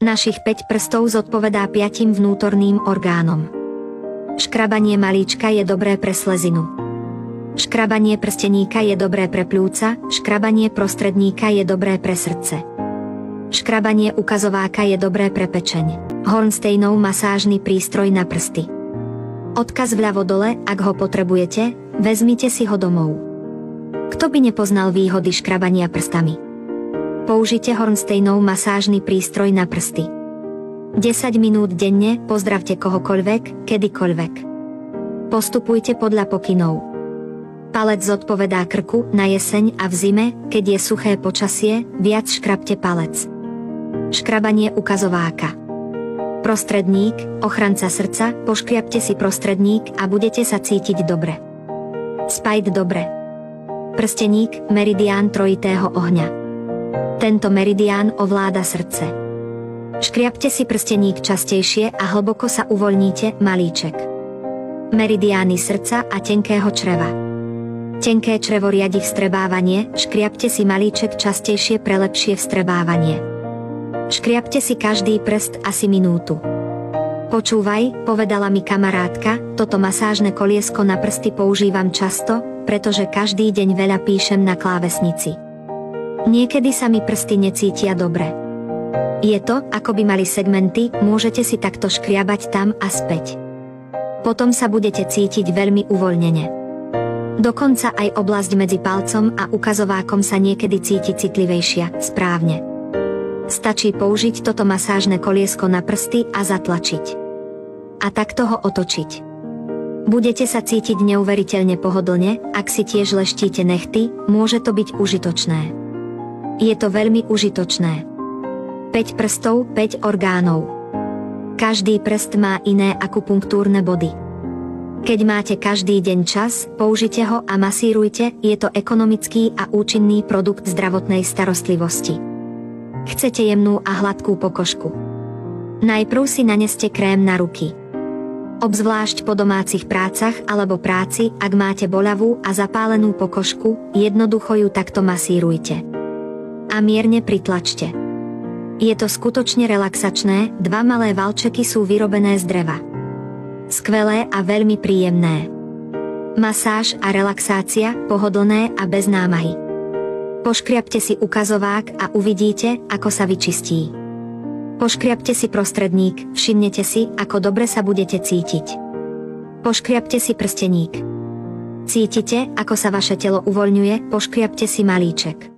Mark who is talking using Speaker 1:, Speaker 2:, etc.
Speaker 1: Našich 5 prstov zodpovedá 5 vnútorným orgánom. Škrabanie malíčka je dobré pre slezinu. Škrabanie prsteníka je dobré pre pľúca, škrabanie prostredníka je dobré pre srdce. Škrabanie ukazováka je dobré pre pečeň. Hornsteinov masážny prístroj na prsty. Odkaz vľavo dole, ak ho potrebujete, vezmite si ho domov. Kto by nepoznal výhody škrabania prstami? Použite Hornsteinov masážny prístroj na prsty. 10 minút denne, pozdravte kohokoľvek, kedykoľvek. Postupujte podľa pokynov. Palec zodpovedá krku, na jeseň a v zime, keď je suché počasie, viac škrabte palec. Škrabanie ukazováka. Prostredník, ochranca srdca, poškriabte si prostredník a budete sa cítiť dobre. Spajt dobre. Prsteník, meridián trojitého ohňa. Tento meridián ovláda srdce. Škriabte si prsteník častejšie a hlboko sa uvoľníte, malíček. Meridiány srdca a tenkého čreva. Tenké črevo riadi vstrebávanie, škriabte si malíček častejšie pre lepšie vstrebávanie. Škriabte si každý prst asi minútu. Počúvaj, povedala mi kamarátka, toto masážne koliesko na prsty používam často, pretože každý deň veľa píšem na klávesnici. Niekedy sa mi prsty necítia dobre. Je to, ako by mali segmenty, môžete si takto škriabať tam a späť. Potom sa budete cítiť veľmi uvoľnene. Dokonca aj oblasť medzi palcom a ukazovákom sa niekedy cíti citlivejšia, správne. Stačí použiť toto masážne koliesko na prsty a zatlačiť. A takto ho otočiť. Budete sa cítiť neuveriteľne pohodlne, ak si tiež leštíte nechty, môže to byť užitočné. Je to veľmi užitočné. 5 prstov, 5 orgánov. Každý prst má iné akupunktúrne body. Keď máte každý deň čas, použite ho a masírujte, je to ekonomický a účinný produkt zdravotnej starostlivosti. Chcete jemnú a hladkú pokožku? Najprv si naneste krém na ruky. Obzvlášť po domácich prácach alebo práci, ak máte boľavú a zapálenú pokožku, jednoducho ju takto masírujte. A mierne pritlačte. Je to skutočne relaxačné, 2 malé valčeky sú vyrobené z dreva. Skvelé a veľmi príjemné. Masáž a relaxácia, pohodlné a bez námahy. Poškriabte si ukazovák a uvidíte, ako sa vyčistí. Poškriabte si prostredník, všimnete si, ako dobre sa budete cítiť. Poškriabte si prsteník. Cítite, ako sa vaše telo uvoľňuje, poškriabte si malíček.